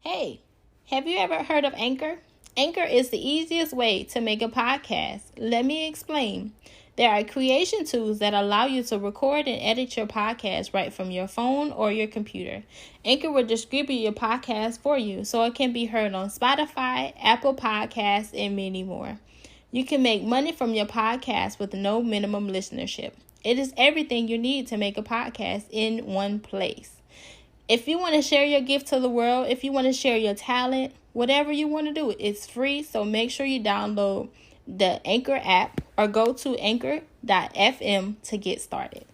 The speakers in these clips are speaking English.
Hey, have you ever heard of Anchor? Anchor is the easiest way to make a podcast. Let me explain. There are creation tools that allow you to record and edit your podcast right from your phone or your computer. Anchor will distribute your podcast for you so it can be heard on Spotify, Apple Podcasts, and many more. You can make money from your podcast with no minimum listenership. It is everything you need to make a podcast in one place. If you want to share your gift to the world, if you want to share your talent, whatever you want to do, it's free. So make sure you download the Anchor app or go to anchor.fm to get started.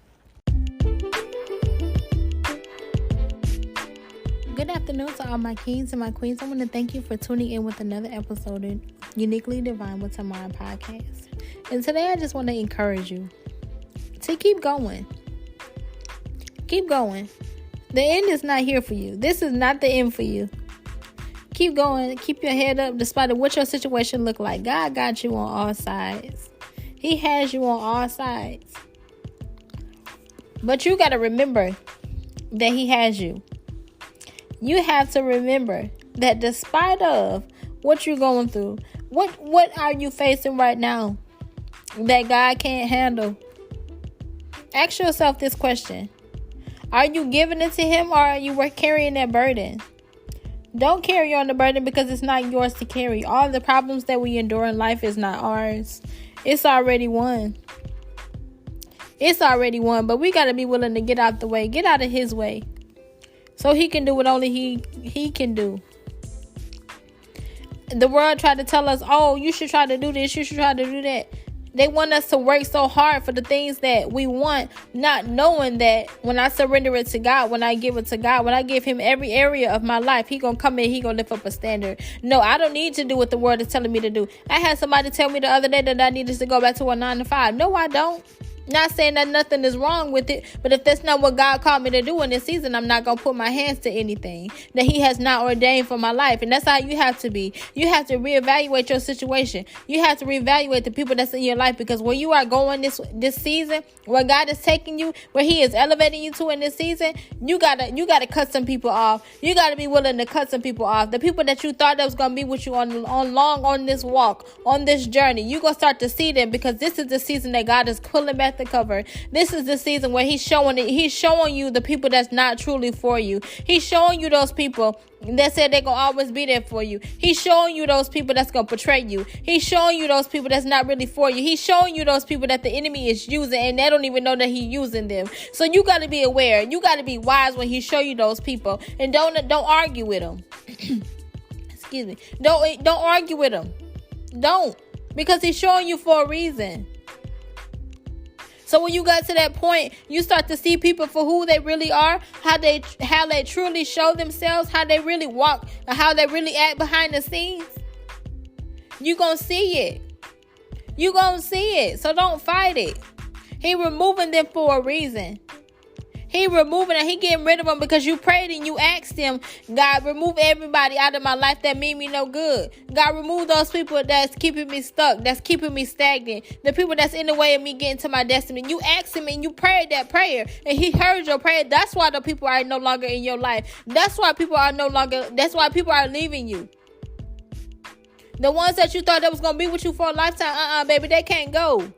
Good afternoon to all my kings and my queens. I want to thank you for tuning in with another episode of Uniquely Divine with Tamara podcast. And today I just want to encourage you to keep going. Keep going. The end is not here for you. This is not the end for you. Keep going. Keep your head up despite of what your situation look like. God got you on all sides. He has you on all sides. But you got to remember that he has you. You have to remember that despite of what you're going through, what are you facing right now that God can't handle? Ask yourself this question. Are you giving it to him or are you carrying that burden? Don't carry on the burden because it's not yours to carry. All the problems that we endure in life is not ours. It's already won. It's already won, but we got to be willing to get out the way. Get out of his way so he can do what only he can do. The world tried to tell us, oh, you should try to do this. You should try to do that. They want us to work so hard for the things that we want, not knowing that when I surrender it to God, when I give it to God, when I give him every area of my life, he going to come in, he going to lift up a standard. No, I don't need to do what the world is telling me to do. I had somebody tell me the other day that I needed to go back to a 9-to-5. No, I don't. Not saying that nothing is wrong with it, but if that's not what God called me to do in this season, I'm not going to put my hands to anything that he has not ordained for my life. And that's how you have to be. You have to reevaluate your situation. You have to reevaluate the people that's in your life, because where you are going this season, where God is taking you, where he is elevating you to in this season, you gotta cut some people off. You got to be willing to cut some people off. The people that you thought that was going to be with you on this walk, on this journey, you're going to start to see them, because this is the season that God is pulling back the cover. This is the season where he's showing you the people that's not truly for you. He's showing you those people that said they're gonna always be there for you. He's showing you those people that's gonna betray you. He's showing you those people that's not really for you. He's showing you those people that the enemy is using and they don't even know that he's using them. So you got to be aware. You got to be wise when he show you those people, and don't argue with them. Excuse me. Don't argue with them. Don't, because he's showing you for a reason. So when you got to that point, you start to see people for who they really are, how they truly show themselves, how they really walk, and how they really act behind the scenes. You gonna see it. You gonna see it. So don't fight it. He removing them for a reason. He removing and he getting rid of them because you prayed and you asked him, God, remove everybody out of my life that mean me no good. God, remove those people that's keeping me stuck, that's keeping me stagnant, the people that's in the way of me getting to my destiny. You asked him and you prayed that prayer and he heard your prayer. That's why the people are no longer in your life. That's why people are leaving you. The ones that you thought that was going to be with you for a lifetime, baby, they can't go.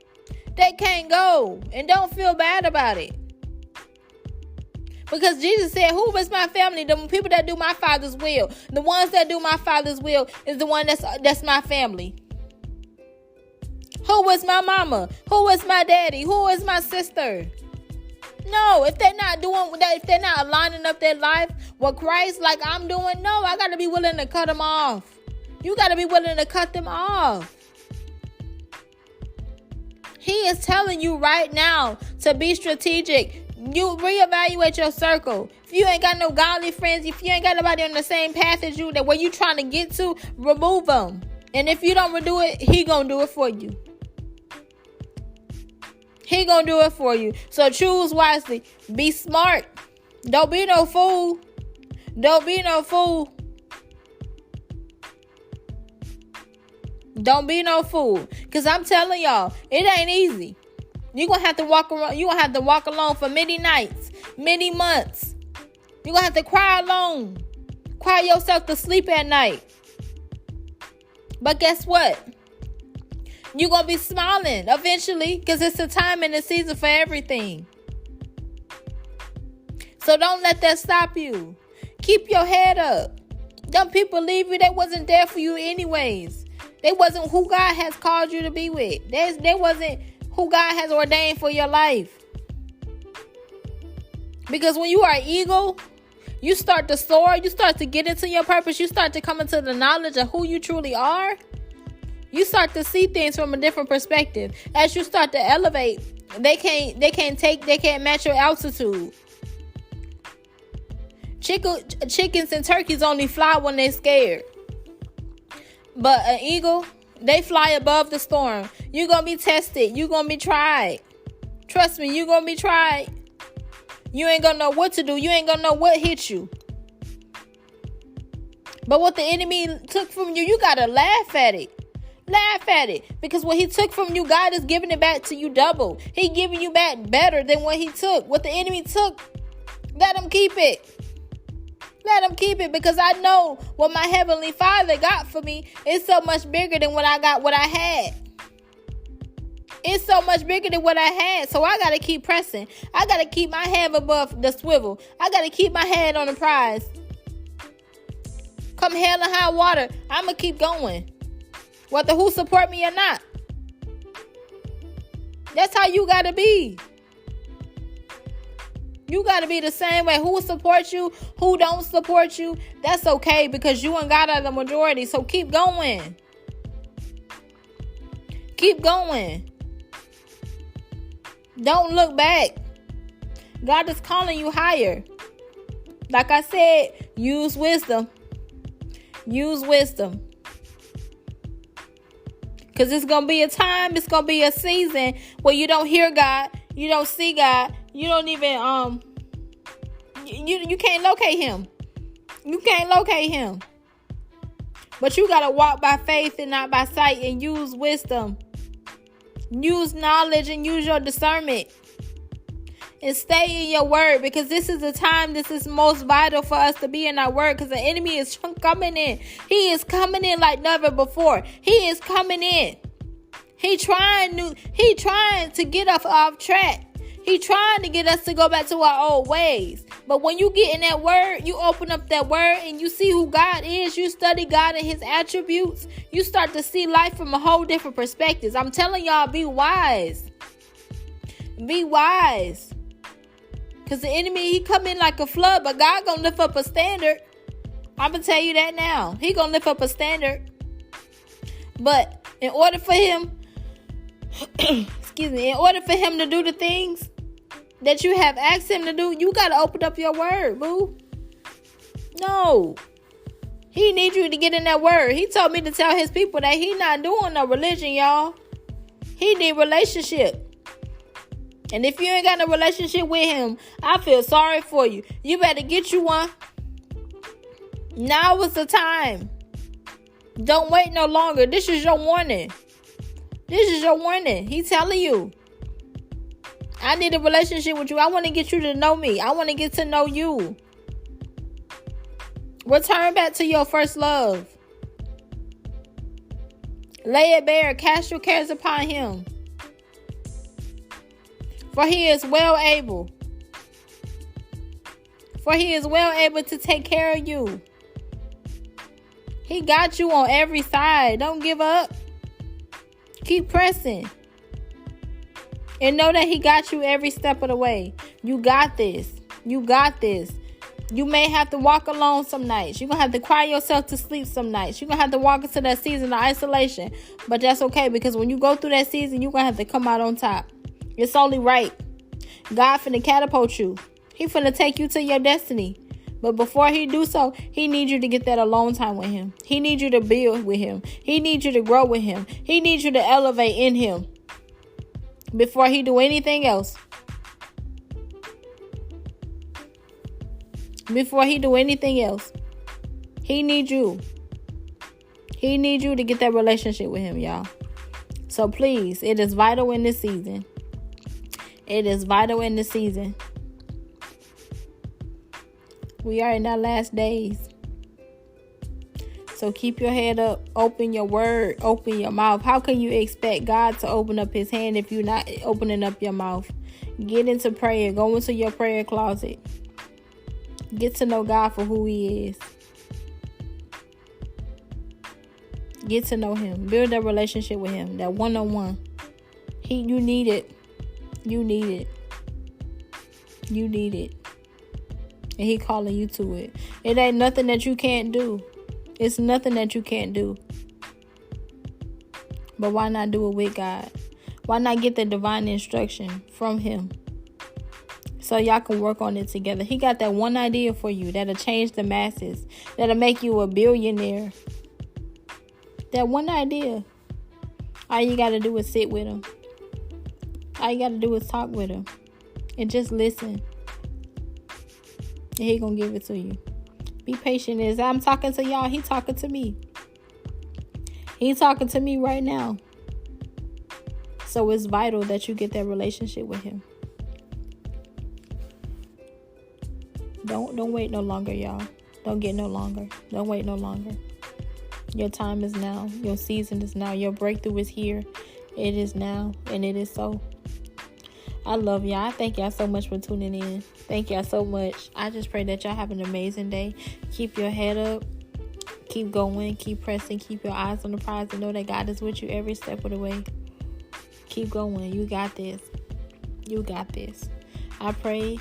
They can't go. And don't feel bad about it. Because Jesus said, who is my family? The people that do my Father's will. The ones that do my Father's will is the one that's my family. Who is my mama? Who is my daddy? Who is my sister? No, if they're not doing that, if they're not aligning up their life with Christ like I'm doing, no, I got to be willing to cut them off. You got to be willing to cut them off. He is telling you right now to be strategic. You reevaluate your circle. If you ain't got no godly friends, if you ain't got nobody on the same path as you, that where you trying to get to, remove them. And if you don't do it, he gonna do it for you. He gonna do it for you. So choose wisely. Be smart. Don't be no fool. Don't be no fool. Don't be no fool. Because I'm telling y'all, it ain't easy. You're going to have to walk around. You're going to have to walk alone for many nights, many months. You're going to have to cry alone. Cry yourself to sleep at night. But guess what? You're going to be smiling eventually, because it's a time and a season for everything. So don't let that stop you. Keep your head up. Them people leave you. They wasn't there for you anyways. They wasn't who God has called you to be with. They wasn't who God has ordained for your life. Because when you are eagle, you start to soar. You start to get into your purpose. You start to come into the knowledge of who you truly are. You start to see things from a different perspective. As you start to elevate, they can't match your altitude. Chickens and turkeys only fly when they're scared. But an eagle, they fly above the storm. You're going to be tested. You're going to be tried. Trust me, you're going to be tried. You ain't going to know what to do. You ain't going to know what hit you. But what the enemy took from you, you got to laugh at it. Laugh at it. Because what he took from you, God is giving it back to you double. He giving you back better than what he took. What the enemy took, let him keep it. Let him keep it, because I know what my Heavenly Father got for me is so much bigger than what I had. It's so much bigger than what I had. So I got to keep pressing. I got to keep my head above the swivel. I got to keep my head on the prize. Come hell and high water, I'm going to keep going. Whether who support me or not. That's how you got to be. You got to be the same way. Who supports you, who don't support you, that's okay, because you and God are the majority. So keep going. Keep going. Don't look back. God is calling you higher. Like I said, use wisdom. Use wisdom. Because it's going to be a time, it's going to be a season where you don't hear God, you don't see God. You don't even, you can't locate him. You can't locate him. But you got to walk by faith and not by sight, and use wisdom. Use knowledge and use your discernment. And stay in your word, because this is the time, this is most vital for us to be in our word, because the enemy is coming in. He is coming in like never before. He is coming in. He trying to get us off track. He trying to get us to go back to our old ways. But when you get in that word, you open up that word and you see who God is. You study God and his attributes. You start to see life from a whole different perspective. I'm telling y'all, be wise. Be wise. Because the enemy, he come in like a flood, but God gonna lift up a standard. I'm gonna tell you that now. He gonna lift up a standard. But in order for him, in order for him to do the things that you have asked him to do, you got to open up your word, boo. No. He needs you to get in that word. He told me to tell his people that he not doing no religion, y'all. He need relationship. And if you ain't got no relationship with him, I feel sorry for you. You better get you one. Now is the time. Don't wait no longer. This is your warning. This is your warning. He's telling you. I need a relationship with you. I want to get you to know me. I want to get to know you. Return back to your first love. Lay it bare. Cast your cares upon him. For he is well able. For he is well able to take care of you. He got you on every side. Don't give up. Keep pressing. And know that he got you every step of the way. You got this. You got this. You may have to walk alone some nights. You're going to have to cry yourself to sleep some nights. You're going to have to walk into that season of isolation. But that's okay, because when you go through that season, you're going to have to come out on top. It's only right. God finna catapult you. He finna take you to your destiny. But before he do so, he needs you to get that alone time with him. He needs you to build with him. He needs you to grow with him. He needs you to elevate in him before he do anything else. Before he do anything else. He needs you. He needs you to get that relationship with him, y'all. So please, it is vital in this season. It is vital in this season. We are in our last days. So keep your head up. Open your word. Open your mouth. How can you expect God to open up his hand if you're not opening up your mouth? Get into prayer. Go into your prayer closet. Get to know God for who he is. Get to know him. Build that relationship with him. That one-on-one. You need it. You need it. You need it. And he calling you to it. It ain't nothing that you can't do. It's nothing that you can't do. But why not do it with God? Why not get the divine instruction from him? So y'all can work on it together. He got that one idea for you that'll change the masses. That'll make you a billionaire. That one idea. All you got to do is sit with him. All you got to do is talk with him. And just listen. And he gonna give it to you. Be patient. As I'm talking to y'all, he talking to me. He talking to me right now. So it's vital that you get that relationship with him. Don't wait no longer, y'all. Don't get no longer. Don't wait no longer. Your time is now. Your season is now. Your breakthrough is here. It is now. And it is so. I love y'all. I thank y'all so much for tuning in. Thank y'all so much. I just pray that y'all have an amazing day. Keep your head up. Keep going. Keep pressing. Keep your eyes on the prize and know that God is with you every step of the way. Keep going. You got this. You got this. I pray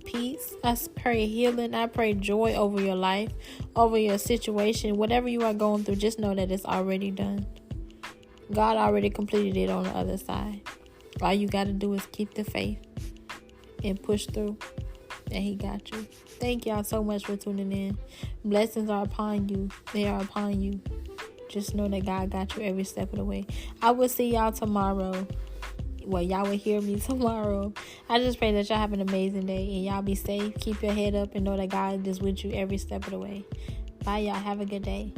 peace. I pray healing. I pray joy over your life, over your situation. Whatever you are going through, just know that it's already done. God already completed it on the other side. All you got to do is keep the faith and push through. And he got you. Thank y'all so much for tuning in. Blessings are upon you. They are upon you. Just know that God got you every step of the way. I will see y'all tomorrow. Well, y'all will hear me tomorrow. I just pray that y'all have an amazing day. And y'all be safe. Keep your head up and know that God is with you every step of the way. Bye, y'all. Have a good day.